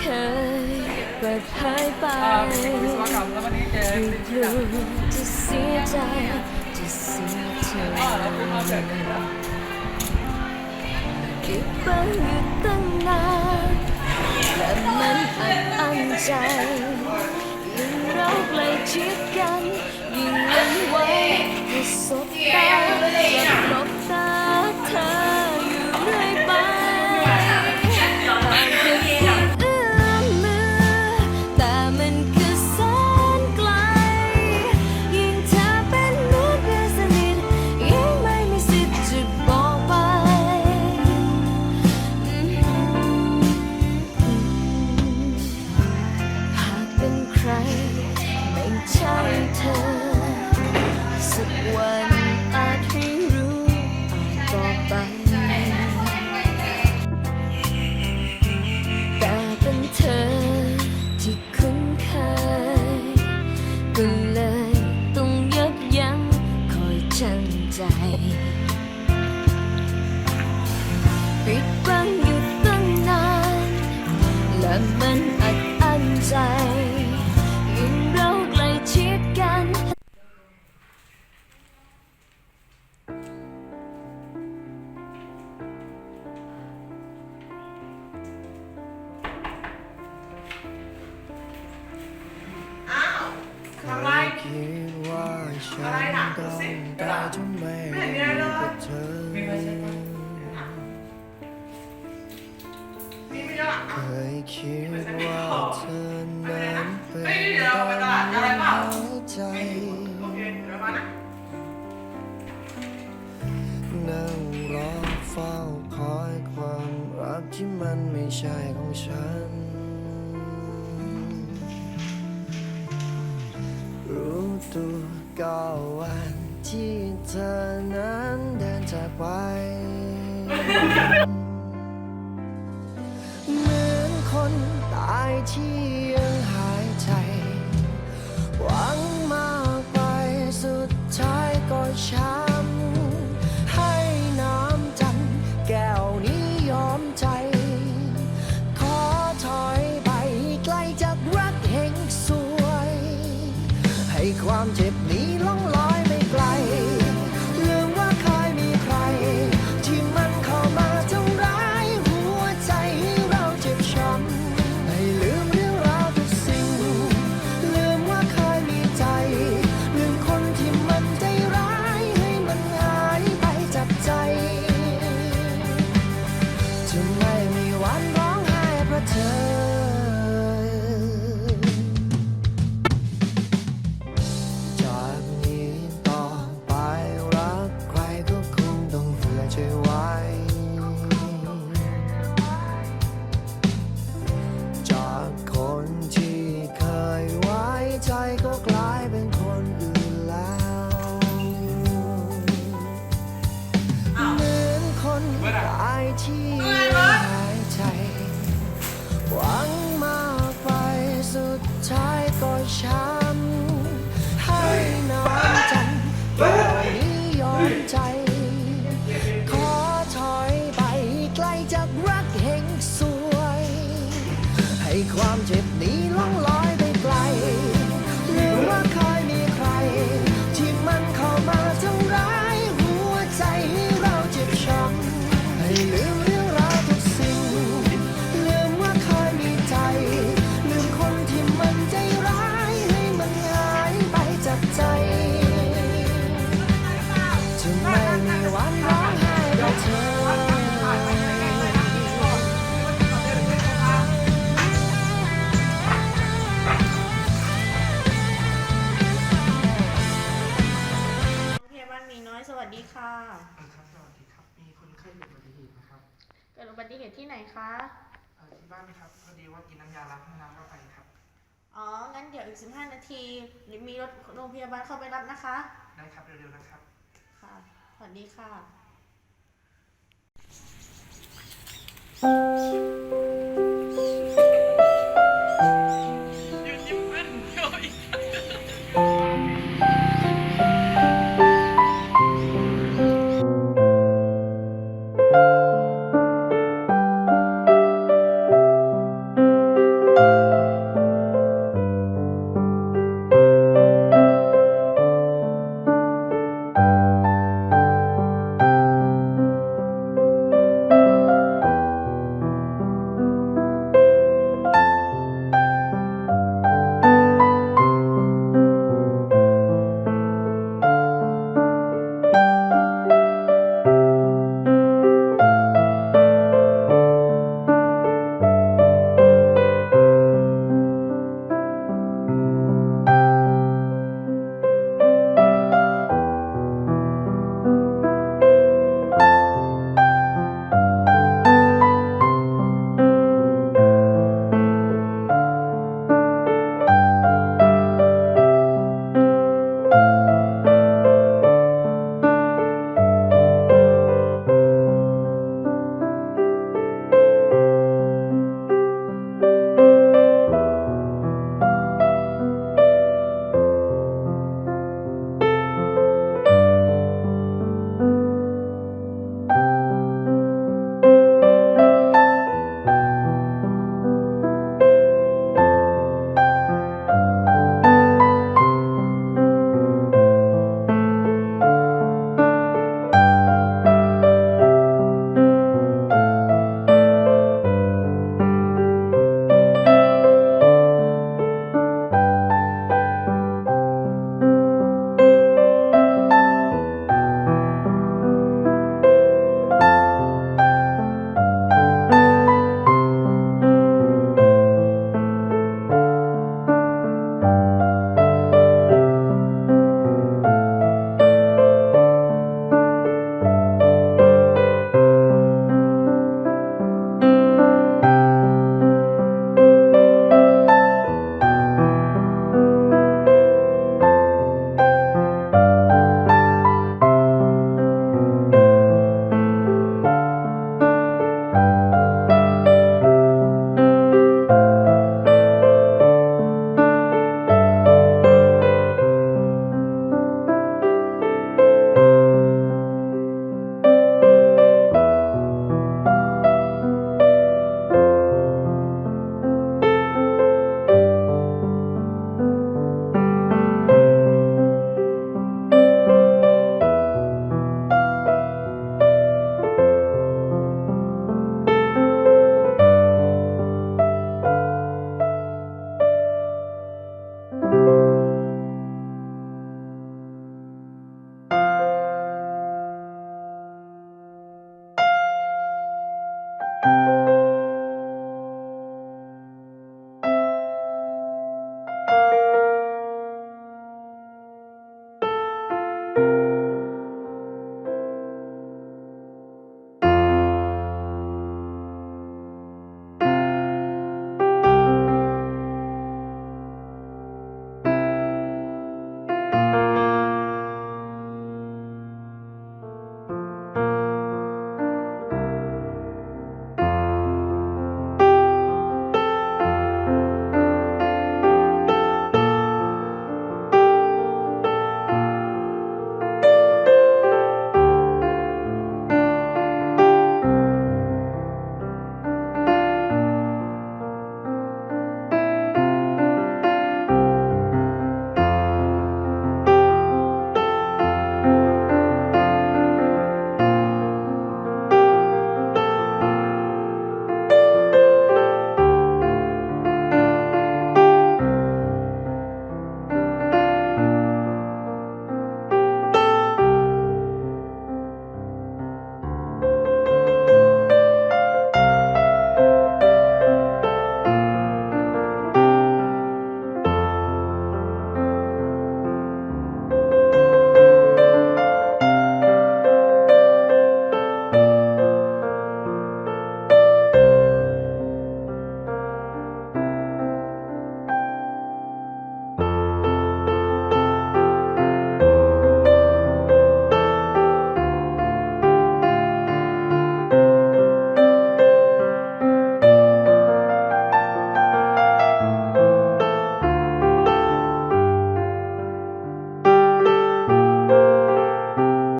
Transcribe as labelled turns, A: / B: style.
A: เคยเปิดเผยไปกลัวจะเสียใจจะเสียเธอปิดบังอยู่ตั้งนานและมันอัดอั้นใจยิ่งเราใกล้ชิดกันยิ่งหวั่นไหวจะสบตาและหลบตาเธออยู่เรื่อยไปสักวันอาจให้รู้ต่อไปแต่เป็นเธอที่คุ้นเคยก็เลยต้องยับยั้งคอยชั่งใจปิดบังอยู่ตั้งนานและมันอัดอั้นใจยิ่งเราใกล้ชิดกัน
B: คิดว่าฉันต้องได้ทำไมกับเธอเคยคิดว่าเธอนั้นเป็นดังหัวใจนั่งรอเฝ้าคอยความรักที่มันไม่ใช่ของฉันรู้ตัวก็วันที่เธอนั้นเดินจากไปเหมือนคนตายที่ยังหายใจหวังมากไปสุดท้ายก็ช้ำให้น้ำจันแก้วนี้ยอมใจขอถอยไปไกลจากรักแห่งสวยให้ความเจ็บนี้ล่องลอยไปไกลลืมว่าเคยมีใครที่มันเข้ามาทำร้ายหัวใจให้เราเจ็บช้ำให้ลืมเรื่องราวทุกสิ่งลืมว่าเคยมีใจลืมคนที่มันใจร้ายให้มันหายไปจากใจจะไม่มีวันร้องไห้เพราะเธอก็กลายเป็นคนอื่นแล้วเหมือนคนตายที่หายใจหวังมากไปสุดท้ายก็ช้ำให้น้ำจันแก้วนี้ยอมใจขอถอยไปไกลจากรักแห่งสวยให้ความเจ็บนี้ล่องลอยไปไกลลืมว่าเคยมีใครที่มันเข้ามาทำร้ายหัวใจให้เราเจ็บช้ำให้ลืมเรื่องราวทุกสิ่งลืมว่าเคยมีใจลืมคนที่มันใจร้ายให้มันหายไปจากใจจะไม่มีวันร้องไห้เพราะเธอ
C: สวัสดีค่ะ
D: ครับสวัสดีครับมีคนไข้เกิดอุบัติเหตุนะครับ
C: เกิดอุบัติเหตุที่ไหนคะ
D: ที่บ้านครับพอดีว่ากินน้ำยาล้างห้องน้ำเข้าไปครับ
C: อ๋องั้นเดี๋ยวอีก15 นาทีมีรถโรงพยาบาลเข้าไปรับนะคะ
D: ได้ครับเร็วๆนะครับ
C: ค่ะสวัสดีค่ะ